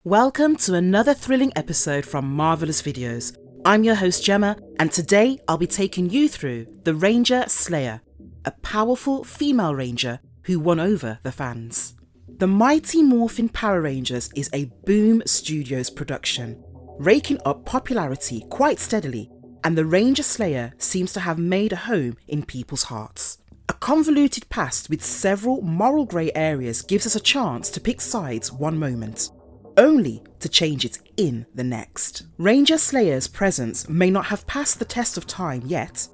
Welcome to another thrilling episode from Marvelous Videos. I'm your host Gemma, and today I'll be taking you through the Ranger Slayer, a powerful female ranger who won over the fans. The Mighty Morphin Power Rangers is a Boom Studios production, raking up popularity quite steadily, and the Ranger Slayer seems to have made a home in people's hearts. A convoluted past with several moral grey areas gives us a chance to pick sides one moment, only to change it in the next. Ranger Slayer's presence may not have passed the test of time yet,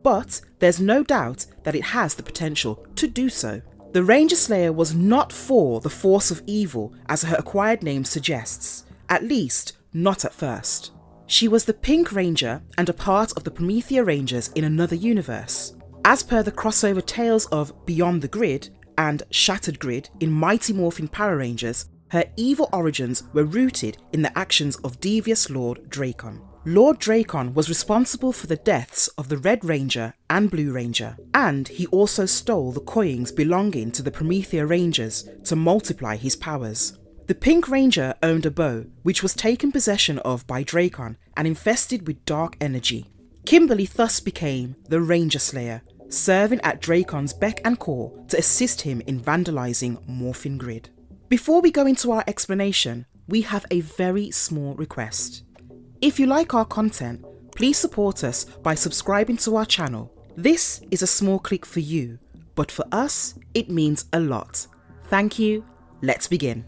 but there's no doubt that it has the potential to do so. The Ranger Slayer was not for the force of evil as her acquired name suggests, at least not at first. She was the Pink Ranger and a part of the Promethea Rangers in another universe. As per the crossover tales of Beyond the Grid and Shattered Grid in Mighty Morphin Power Rangers, her evil origins were rooted in the actions of devious Lord Drakkon. Lord Drakkon was responsible for the deaths of the Red Ranger and Blue Ranger, and he also stole the coins belonging to the Promethea Rangers to multiply his powers. The Pink Ranger owned a bow, which was taken possession of by Drakkon and infested with dark energy. Kimberley thus became the Ranger Slayer, serving at Drakkon's beck and call to assist him in vandalizing Morphin Grid. Before we go into our explanation, we have a very small request. If you like our content, please support us by subscribing to our channel. This is a small click for you, but for us, it means a lot. Thank you. Let's begin.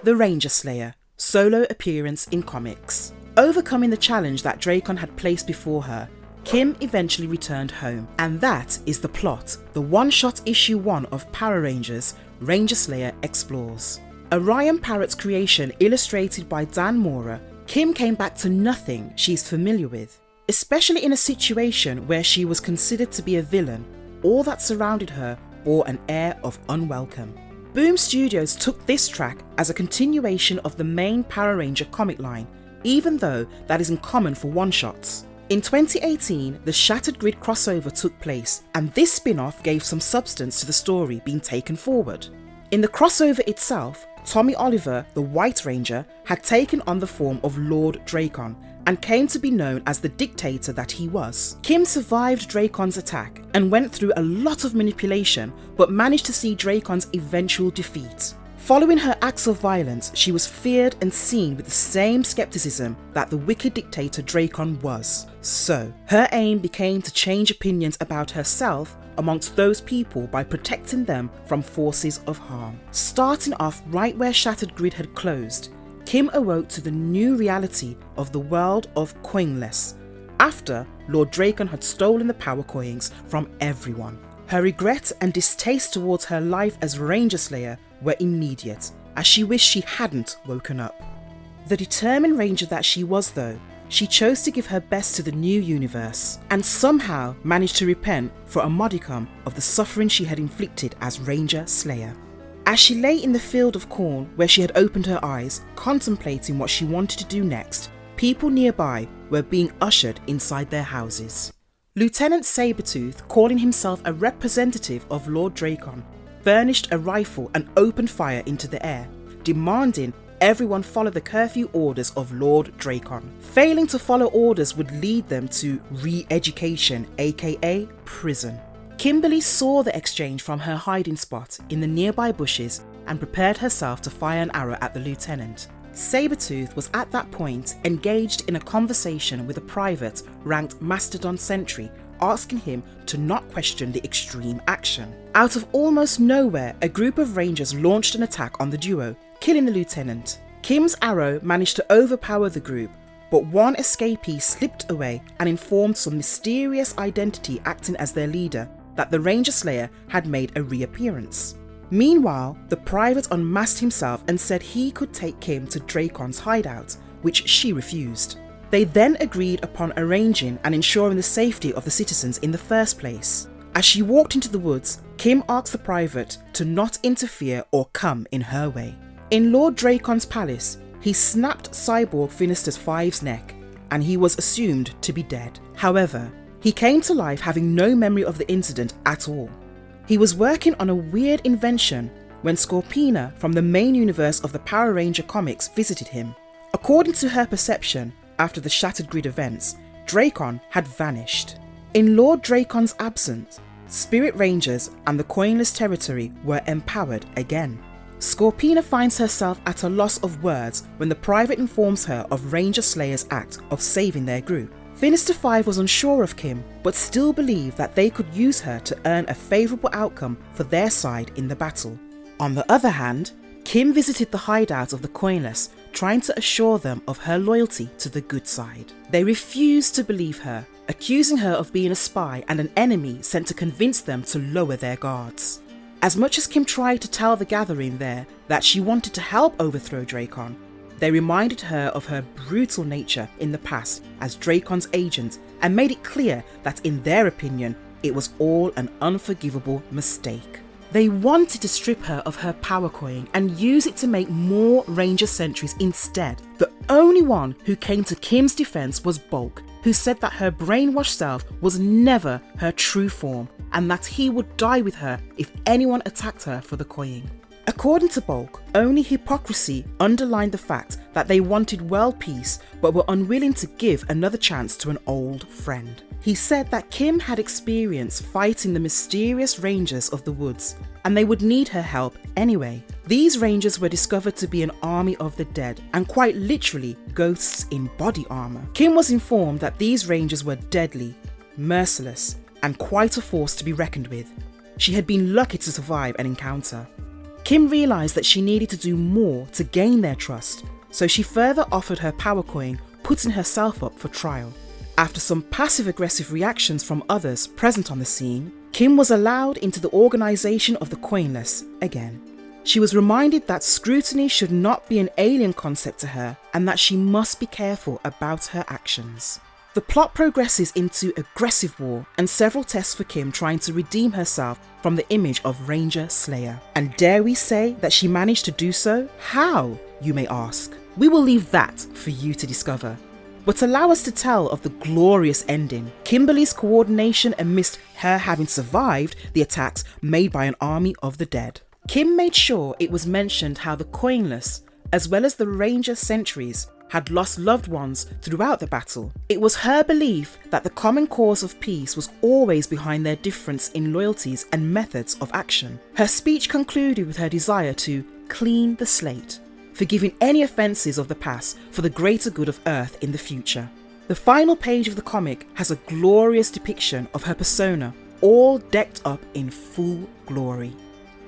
The Ranger Slayer, solo appearance in comics. Overcoming the challenge that Drakkon had placed before her, Kim eventually returned home, and that is the plot the one-shot issue 1 of Power Rangers, Ranger Slayer explores. A Ryan Parrott's creation illustrated by Dan Mora, Kim came back to nothing she's familiar with, especially in a situation where she was considered to be a villain. All that surrounded her bore an air of unwelcome. Boom Studios took this track as a continuation of the main Power Ranger comic line, even though that isn't common for one-shots. In 2018, the Shattered Grid crossover took place, and this spin-off gave some substance to the story being taken forward. In the crossover itself, Tommy Oliver, the White Ranger, had taken on the form of Lord Drakkon and came to be known as the dictator that he was. Kim survived Drakkon's attack and went through a lot of manipulation, but managed to see Drakkon's eventual defeat. Following her acts of violence, she was feared and seen with the same skepticism that the wicked dictator Drakkon was. So, her aim became to change opinions about herself amongst those people by protecting them from forces of harm. Starting off right where Shattered Grid had closed, Kim awoke to the new reality of the world of coinless, after Lord Drakkon had stolen the power coins from everyone. Her regret and distaste towards her life as Ranger Slayer were immediate, as she wished she hadn't woken up. The determined ranger that she was though, she chose to give her best to the new universe, and somehow managed to repent for a modicum of the suffering she had inflicted as Ranger Slayer. As she lay in the field of corn where she had opened her eyes, contemplating what she wanted to do next, people nearby were being ushered inside their houses. Lieutenant Sabretooth, calling himself a representative of Lord Drakkon, furnished a rifle and opened fire into the air, demanding everyone follow the curfew orders of Lord Drakkon. Failing to follow orders would lead them to re-education, aka prison. Kimberley saw the exchange from her hiding spot in the nearby bushes and prepared herself to fire an arrow at the lieutenant. Sabretooth was at that point engaged in a conversation with a private ranked Mastodon Sentry, asking him to not question the extreme action. Out of almost nowhere, a group of Rangers launched an attack on the duo, killing the lieutenant. Kim's arrow managed to overpower the group, but one escapee slipped away and informed some mysterious identity acting as their leader that the Ranger Slayer had made a reappearance. Meanwhile, the private unmasked himself and said he could take Kim to Drakkon's hideout, which she refused. They then agreed upon arranging and ensuring the safety of the citizens in the first place. As she walked into the woods, Kim asked the private to not interfere or come in her way. In Lord Drakkon's palace, he snapped Cyborg Sinister 5's neck, and he was assumed to be dead. However, he came to life having no memory of the incident at all. He was working on a weird invention when Scorpina from the main universe of the Power Ranger comics visited him. According to her perception, after the Shattered Grid events, Drakkon had vanished. In Lord Drakkon's absence, Spirit Rangers and the Coinless territory were empowered again. Scorpina finds herself at a loss of words when the Private informs her of Ranger Slayer's act of saving their group. Finister 5 was unsure of Kim, but still believed that they could use her to earn a favourable outcome for their side in the battle. On the other hand, Kim visited the hideout of the Coinless, trying to assure them of her loyalty to the good side. They refused to believe her, accusing her of being a spy and an enemy sent to convince them to lower their guards. As much as Kim tried to tell the gathering there that she wanted to help overthrow Drakkon, they reminded her of her brutal nature in the past as Drakkon's agent and made it clear that in their opinion it was all an unforgivable mistake. They wanted to strip her of her power coin and use it to make more Ranger sentries instead. The only one who came to Kim's defense was Bulk, who said that her brainwashed self was never her true form and that he would die with her if anyone attacked her for the coin. According to Bulk, only hypocrisy underlined the fact that they wanted world peace but were unwilling to give another chance to an old friend. He said that Kim had experience fighting the mysterious Rangers of the woods, and they would need her help anyway. These Rangers were discovered to be an army of the dead, and quite literally ghosts in body armour. Kim was informed that these Rangers were deadly, merciless, and quite a force to be reckoned with. She had been lucky to survive an encounter. Kim realised that she needed to do more to gain their trust, so she further offered her power coin, putting herself up for trial. After some passive-aggressive reactions from others present on the scene, Kim was allowed into the organisation of the Coinless again. She was reminded that scrutiny should not be an alien concept to her and that she must be careful about her actions. The plot progresses into aggressive war and several tests for Kim trying to redeem herself from the image of Ranger Slayer. And dare we say that she managed to do so? How, you may ask? We will leave that for you to discover. But allow us to tell of the glorious ending, Kimberley's coordination amidst her having survived the attacks made by an army of the dead. Kim made sure it was mentioned how the Coinless, as well as the Ranger sentries, had lost loved ones throughout the battle. It was her belief that the common cause of peace was always behind their difference in loyalties and methods of action. Her speech concluded with her desire to clean the slate, forgiving any offences of the past for the greater good of Earth in the future. The final page of the comic has a glorious depiction of her persona, all decked up in full glory.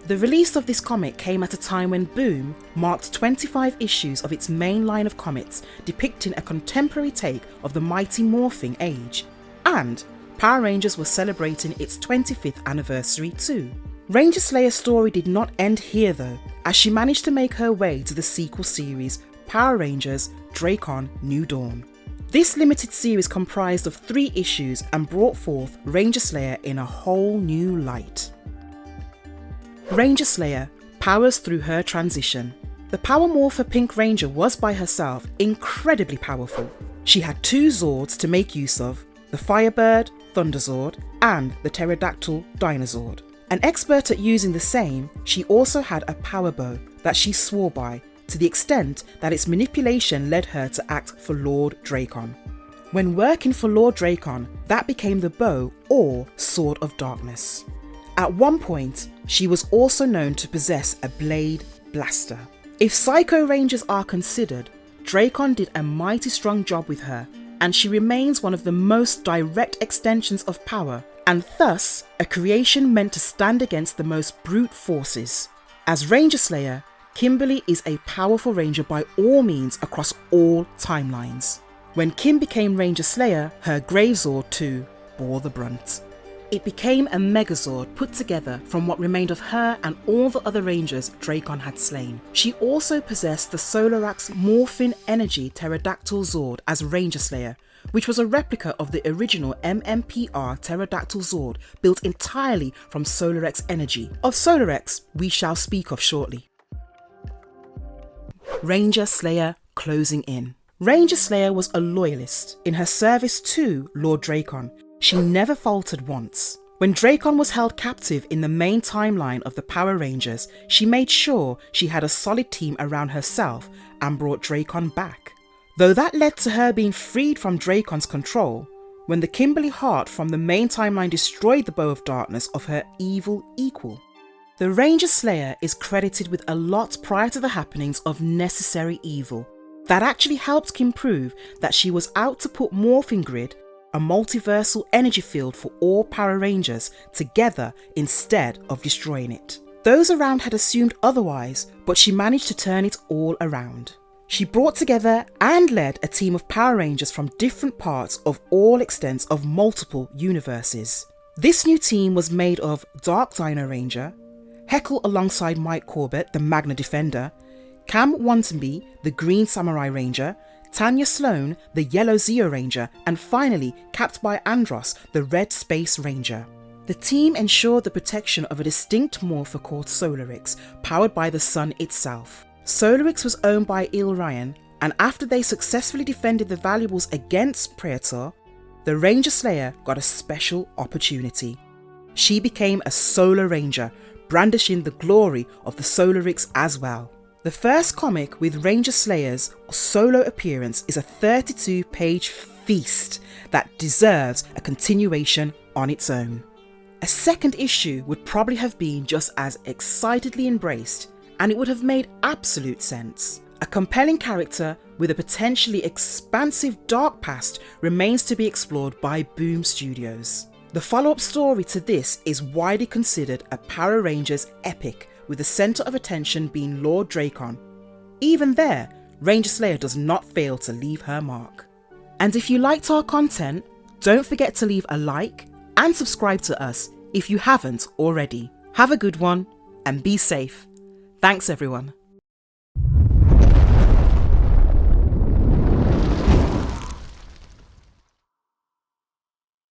The release of this comic came at a time when Boom marked 25 issues of its main line of comics depicting a contemporary take of the Mighty Morphin age, and Power Rangers was celebrating its 25th anniversary too. Ranger Slayer's story did not end here though, as she managed to make her way to the sequel series Power Rangers Drakkon New Dawn. This limited series comprised of 3 issues and brought forth Ranger Slayer in a whole new light. Ranger Slayer powers through her transition. The Power Morpher Pink Ranger was by herself incredibly powerful. She had 2 Zords to make use of, the Firebird Thunder Zord and the Pterodactyl Dinozord. An expert at using the same, she also had a power bow that she swore by, to the extent that its manipulation led her to act for Lord Drakkon. When working for Lord Drakkon, that became the bow or Sword of Darkness. At one point, she was also known to possess a blade blaster. If Psycho Rangers are considered, Drakkon did a mighty strong job with her, and she remains one of the most direct extensions of power, and thus a creation meant to stand against the most brute forces. As Ranger Slayer, Kimberley is a powerful ranger by all means across all timelines. When Kim became Ranger Slayer, her Gravezord too bore the brunt. It became a Megazord put together from what remained of her and all the other Rangers Drakkon had slain. She also possessed the Solarax Morphin Energy Pterodactyl Zord as Ranger Slayer, which was a replica of the original MMPR Pterodactyl Zord built entirely from Solarax energy. Of Solarax, we shall speak of shortly. Ranger Slayer closing in. Ranger Slayer was a loyalist in her service to Lord Drakkon. She never faltered once. When Drakkon was held captive in the main timeline of the Power Rangers, she made sure she had a solid team around herself and brought Drakkon back. Though that led to her being freed from Drakkon's control, when the Kimberley heart from the main timeline destroyed the bow of darkness of her evil equal. The Ranger Slayer is credited with a lot prior to the happenings of Necessary Evil that actually helped Kim prove that she was out to put Morphin Grid, a multiversal energy field for all Power Rangers, together instead of destroying it. Those around had assumed otherwise, but she managed to turn it all around. She brought together and led a team of Power Rangers from different parts of all extents of multiple universes. This new team was made of Dark Dino Ranger, Heckle alongside Mike Corbett, the Magna Defender, Cam Wantonby, the Green Samurai Ranger, Tanya Sloan, the Yellow Zeo Ranger, and finally capped by Andros, the Red Space Ranger. The team ensured the protection of a distinct morpher called Solarix, powered by the sun itself. Solarix was owned by Ryan, and after they successfully defended the valuables against Praetor, the Ranger Slayer got a special opportunity. She became a Solar Ranger, brandishing the glory of the Solarix as well. The first comic with Ranger Slayer's solo appearance is a 32-page feast that deserves a continuation on its own. A second issue would probably have been just as excitedly embraced, and it would have made absolute sense. A compelling character with a potentially expansive dark past remains to be explored by Boom Studios. The follow-up story to this is widely considered a Power Rangers epic, with the centre of attention being Lord Drakkon. Even there, Ranger Slayer does not fail to leave her mark. And if you liked our content, don't forget to leave a like and subscribe to us if you haven't already. Have a good one and be safe. Thanks everyone.